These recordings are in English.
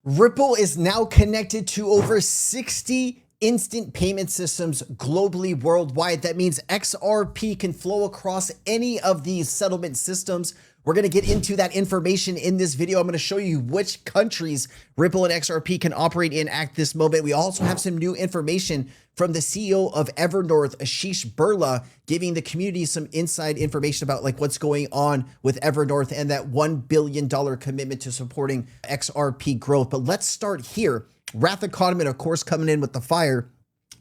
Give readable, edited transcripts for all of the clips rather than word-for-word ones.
Ripple is now connected to over 60 instant payment systems globally, worldwide. That means XRP can flow across any of these settlement systems. We're going to get into that information in this video. I'm going to show you which countries Ripple and XRP can operate in at this moment. We also have some new information from the CEO of Evernorth, Ashish Birla, giving the community some inside information about like what's going on with Evernorth and that $1 billion commitment to supporting XRP growth. But let's start here. Wrath Economy, of course, coming in with the fire.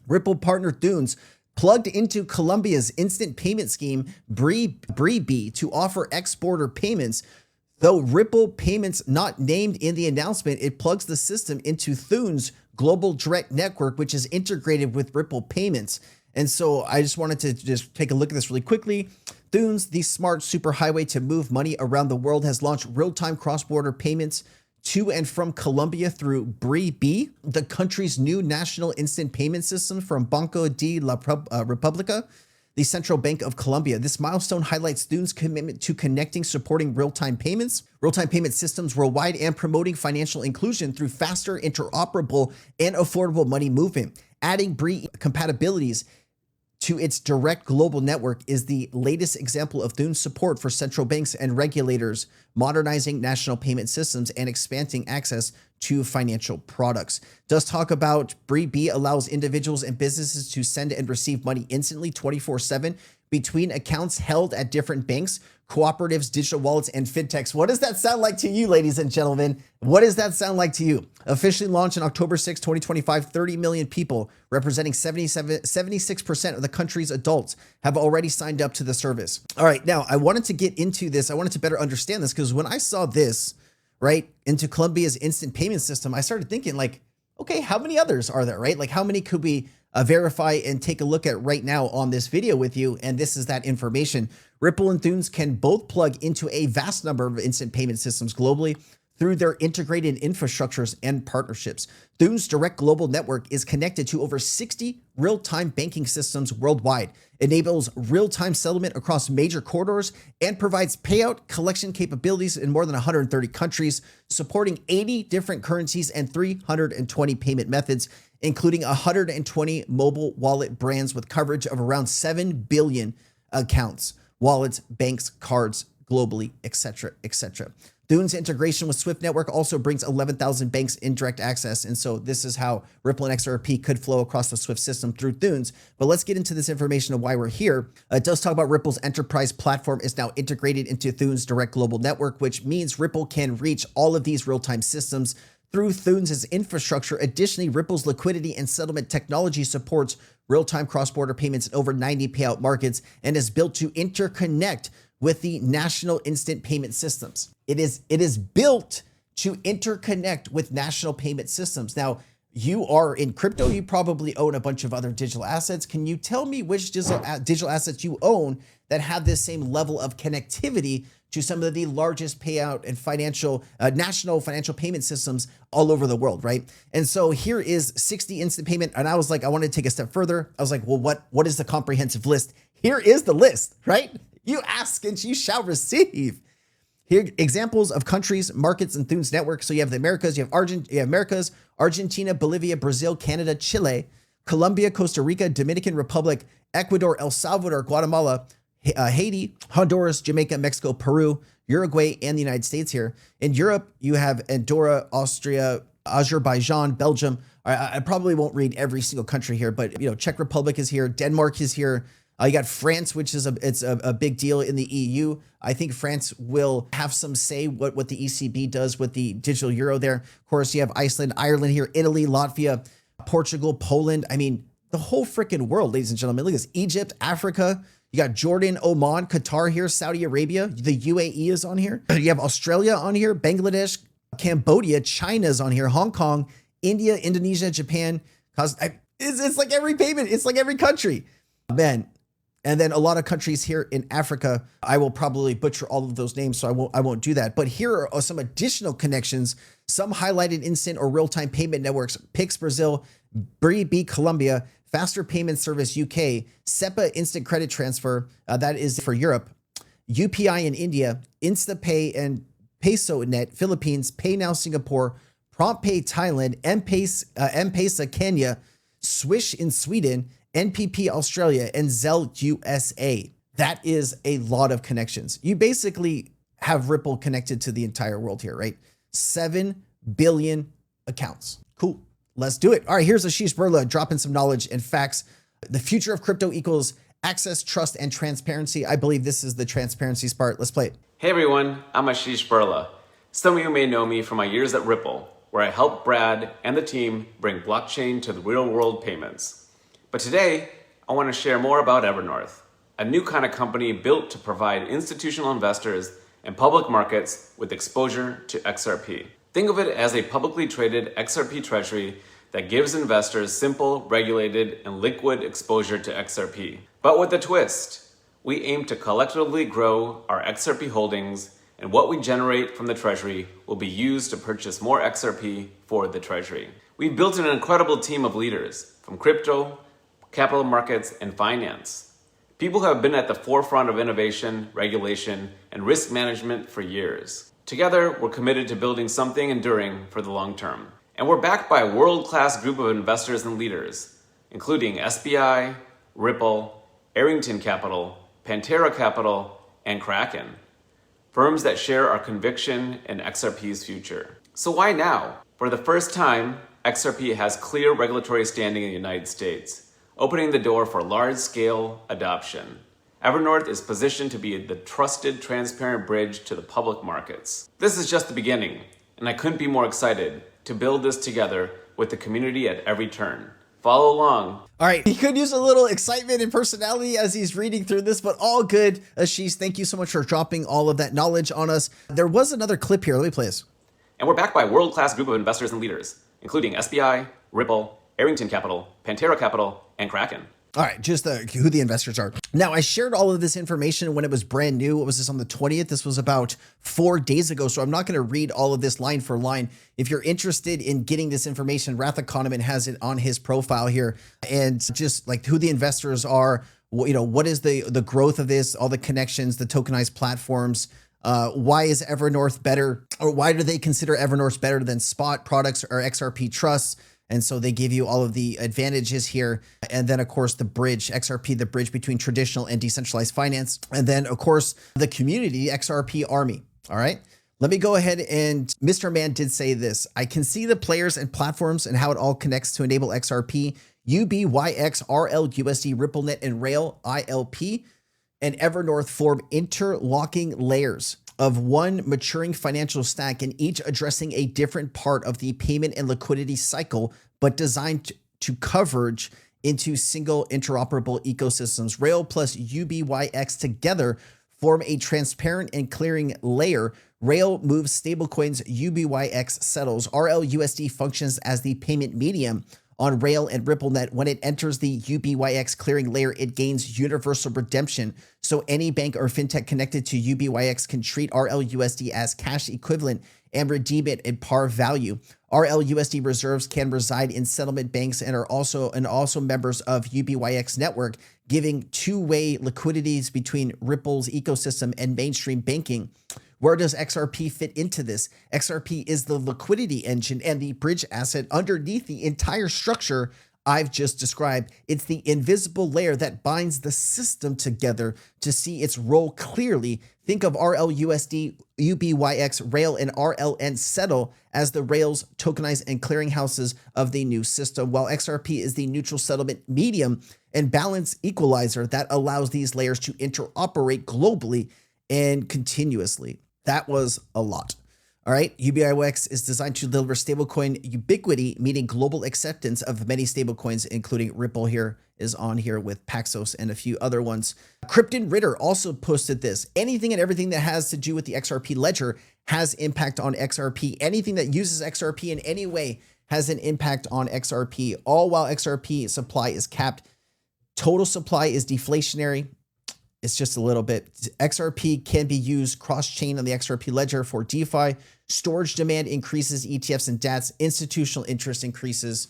Ripple partner Thunes plugged into Colombia's instant payment scheme, BRIB, to offer exporter payments. Though Ripple payments not named in the announcement, it plugs the system into Thunes' global direct network, which is integrated with Ripple payments. And so I just wanted to just take a look at this really quickly. Thunes, the smart superhighway to move money around the world, has launched real-time cross-border payments to and from Colombia through BRIB, the country's new national instant payment system from Banco de la República, the Central Bank of Colombia. This milestone highlights Thunes' commitment to connecting, supporting real-time payment systems worldwide, and promoting financial inclusion through faster, interoperable, and affordable money movement. Adding BRIB compatibilities to its direct global network is the latest example of Thunes' support for central banks and regulators, modernizing national payment systems and expanding access to financial products. Does talk about BRIB allows individuals and businesses to send and receive money instantly 24/7 between accounts held at different banks, cooperatives, digital wallets, and fintechs. What does that sound like to you, ladies and gentlemen? What does that sound like to you? Officially launched on October 6, 2025, 30 million people, representing 76% of the country's adults, have already signed up to the service. All right, now I wanted to get into this. I wanted to better understand this because when I saw this, right, into Colombia's instant payment system, I started thinking like, okay, how many others are there, right? Like how many could we verify and take a look at right now on this video with you? And this is that information. Ripple and Thunes can both plug into a vast number of instant payment systems globally through their integrated infrastructures and partnerships. Thunes' direct global network is connected to over 60 real-time banking systems worldwide, enables real-time settlement across major corridors, and provides payout collection capabilities in more than 130 countries, supporting 80 different currencies and 320 payment methods, including 120 mobile wallet brands with coverage of around 7 billion accounts, wallets, banks, cards, globally, etc., etc. Thunes' integration with Swift Network also brings 11,000 banks in direct access. And so this is how Ripple and XRP could flow across the Swift system through Thunes. But let's get into this information of why we're here. It does talk about Ripple's enterprise platform is now integrated into Thunes' direct global network, which means Ripple can reach all of these real-time systems through Thunes' infrastructure. Additionally, Ripple's liquidity and settlement technology supports real-time cross-border payments in over 90 payout markets and is built to interconnect with the national instant payment systems. It is built to interconnect with national payment systems. Now, you are in crypto, you probably own a bunch of other digital assets. Can you tell me which digital assets you own that have this same level of connectivity to some of the largest payout and national financial payment systems all over the world, right? And so here is 60 instant payment. And I was like, I wanted to take a step further. I was like, well, what is the comprehensive list? Here is the list, right? You ask and you shall receive. Here, examples of countries, markets, and Thunes network. So you have the Americas, you have Argentina, Bolivia, Brazil, Canada, Chile, Colombia, Costa Rica, Dominican Republic, Ecuador, El Salvador, Guatemala, Haiti, Honduras, Jamaica, Mexico, Peru, Uruguay, and the United States here. In Europe, you have Andorra, Austria, Azerbaijan, Belgium. I probably won't read every single country here, but Czech Republic is here, Denmark is here. You got France, which is a big deal in the EU. I think France will have some say what the ECB does with the digital euro there. Of course, you have Iceland, Ireland here, Italy, Latvia, Portugal, Poland. I mean, the whole freaking world, ladies and gentlemen. Look at this. Egypt, Africa. You got Jordan, Oman, Qatar here, Saudi Arabia. The UAE is on here. You have Australia on here, Bangladesh, Cambodia, China's on here, Hong Kong, India, Indonesia, Japan. It's like every payment. It's like every country. Man. And then a lot of countries here in Africa. I will probably butcher all of those names, so I won't do that. But here are some additional connections, some highlighted instant or real-time payment networks: Pix Brazil, BRIB Colombia, Faster Payment Service UK, SEPA Instant Credit Transfer, that is for Europe, UPI in India, InstaPay and PesoNet Philippines, PayNow Singapore, PromptPay Thailand, M-Pesa Kenya, Swish in Sweden, NPP Australia, and Zelle USA. That is a lot of connections. You basically have Ripple connected to the entire world here, right? 7 billion accounts. Cool. Let's do it. All right, here's Ashish Burla dropping some knowledge and facts. The future of crypto equals access, trust, and transparency. I believe this is the transparency part. Let's play it. Hey everyone, I'm Ashish Burla. Some of you may know me from my years at Ripple, where I helped Brad and the team bring blockchain to the real world payments. But today, I want to share more about Evernorth, a new kind of company built to provide institutional investors and public markets with exposure to XRP. Think of it as a publicly traded XRP treasury that gives investors simple, regulated, and liquid exposure to XRP. But with a twist, we aim to collectively grow our XRP holdings, and what we generate from the treasury will be used to purchase more XRP for the treasury. We've built an incredible team of leaders from crypto, capital markets, and finance. People who have been at the forefront of innovation, regulation, and risk management for years. Together, we're committed to building something enduring for the long term. And we're backed by a world-class group of investors and leaders, including SBI, Ripple, Arrington Capital, Pantera Capital, and Kraken. Firms that share our conviction in XRP's future. So why now? For the first time, XRP has clear regulatory standing in the United States, opening the door for large-scale adoption. Evernorth is positioned to be the trusted, transparent bridge to the public markets. This is just the beginning, and I couldn't be more excited to build this together with the community at every turn. Follow along. All right, he could use a little excitement and personality as he's reading through this, but all good. Ashish, thank you so much for dropping all of that knowledge on us. There was another clip here. Let me play this. And we're backed by a world-class group of investors and leaders, including SBI, Ripple, Arrington Capital, Pantera Capital, and Kraken. All right, just who the investors are. Now, I shared all of this information when it was brand new. What was this, on the 20th? This was about 4 days ago, so I'm not going to read all of this line for line. If you're interested in getting this information, Wrath Economan has it on his profile here, and just like who the investors are, what is the growth of this, all the connections, the tokenized platforms, why is Evernorth better, or why do they consider Evernorth better than spot products or XRP trusts? And so they give you all of the advantages here. And then, of course, the bridge, XRP, the bridge between traditional and decentralized finance. And then, of course, the community, XRP army. All right. Let me go ahead, and Mr. Man did say this. I can see the players and platforms and how it all connects to enable XRP, UBYX, RLUSD, RippleNet, and Rail, ILP, and Evernorth form interlocking layers of one maturing financial stack, and each addressing a different part of the payment and liquidity cycle, but designed to coverage into single interoperable ecosystems. Rail plus UBYX together form a transparent and clearing layer. Rail moves stablecoins, UBYX settles. RLUSD functions as the payment medium on Rail and RippleNet. When it enters the UBYX clearing layer, it gains universal redemption. So any bank or fintech connected to UBYX can treat RLUSD as cash equivalent and redeem it at par value. RLUSD reserves can reside in settlement banks and are also members of UBYX network, giving two-way liquidities between Ripple's ecosystem and mainstream banking. Where does XRP fit into this? XRP is the liquidity engine and the bridge asset underneath the entire structure I've just described. It's the invisible layer that binds the system together to see its role clearly. Think of RLUSD, UBYX, Rail, and RLN settle as the rails, tokenized, and clearinghouses of the new system, while XRP is the neutral settlement medium and balance equalizer that allows these layers to interoperate globally and continuously. That was a lot. All right, UBIX is designed to deliver stablecoin ubiquity, meaning global acceptance of many stablecoins, including Ripple here is on here with Paxos and a few other ones. Krypton Ritter also posted this. Anything and everything that has to do with the XRP ledger has impact on XRP. Anything that uses XRP in any way has an impact on XRP, all while XRP supply is capped. Total supply is deflationary. It's just a little bit. XRP can be used cross-chain on the XRP ledger for DeFi. Storage demand increases, ETFs and DATs, institutional interest increases,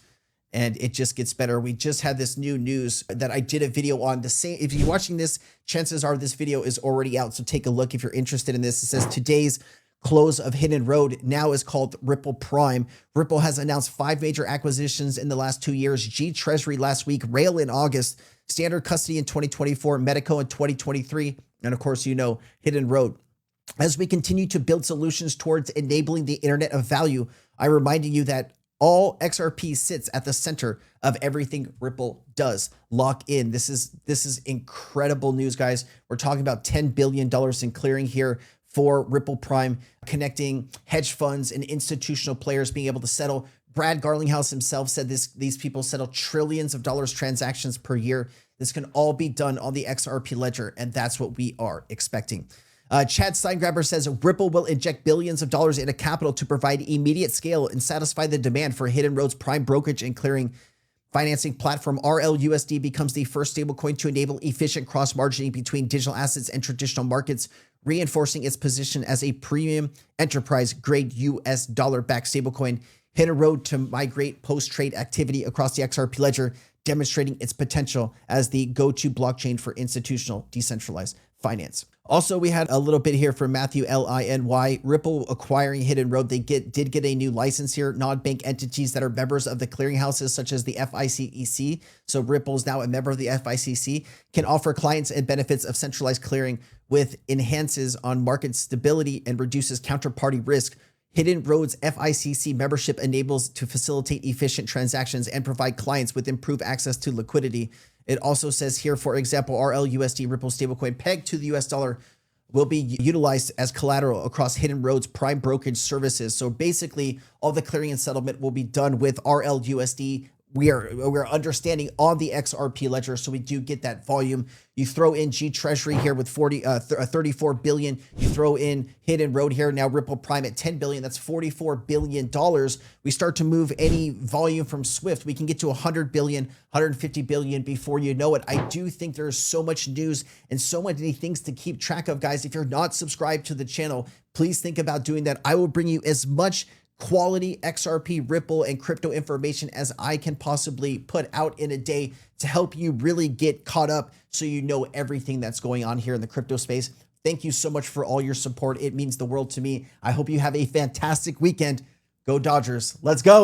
and it just gets better. We just had this new news that I did a video on. The same. If you're watching this, chances are this video is already out, so take a look if you're interested in this. It says today's close of Hidden Road now is called Ripple Prime. Ripple has announced 5 major acquisitions in the last 2 years. G Treasury last week, Rail in August, Standard Custody in 2024, Medico in 2023, and of course, Hidden Road. As we continue to build solutions towards enabling the internet of value, I'm reminding you that all XRP sits at the center of everything Ripple does. Lock in. This is incredible news, guys. We're talking about $10 billion in clearing here for Ripple Prime, connecting hedge funds and institutional players being able to settle. Brad Garlinghouse himself said these people settle trillions of dollars transactions per year. This can all be done on the XRP ledger, and that's what we are expecting. Chad Steingraber says Ripple will inject billions of dollars into capital to provide immediate scale and satisfy the demand for Hidden Road's prime brokerage and clearing financing platform. RLUSD becomes the first stablecoin to enable efficient cross-margining between digital assets and traditional markets, reinforcing its position as a premium enterprise-grade US dollar-backed stablecoin. Hidden Road to migrate post-trade activity across the XRP ledger, demonstrating its potential as the go-to blockchain for institutional decentralized finance. Also, we had a little bit here from Matthew Liny. Ripple acquiring Hidden Road. They did get a new license here. Non-bank entities that are members of the clearinghouses, such as the FICC. So Ripple is now a member of the FICC, can offer clients and benefits of centralized clearing with enhances on market stability and reduces counterparty risk. Hidden Road's FICC membership enables to facilitate efficient transactions and provide clients with improved access to liquidity. It also says here, for example, RLUSD Ripple stablecoin pegged to the US dollar will be utilized as collateral across Hidden Road's prime brokerage services. So basically, all the clearing and settlement will be done with RLUSD. We're understanding on the XRP ledger, so we do get that volume. You throw in G Treasury here with 34 billion. You throw in Hidden Road here, now Ripple Prime at 10 billion. That's $44 billion. We start to move any volume from Swift. We can get to 100 billion, 150 billion before you know it. I do think there's so much news and so many things to keep track of, guys. If you're not subscribed to the channel, please think about doing that. I will bring you as much quality XRP, Ripple, and crypto information as I can possibly put out in a day to help you really get caught up so you know everything that's going on here in the crypto space. Thank you so much for all your support. It means the world to me. I hope you have a fantastic weekend. Go Dodgers. Let's go.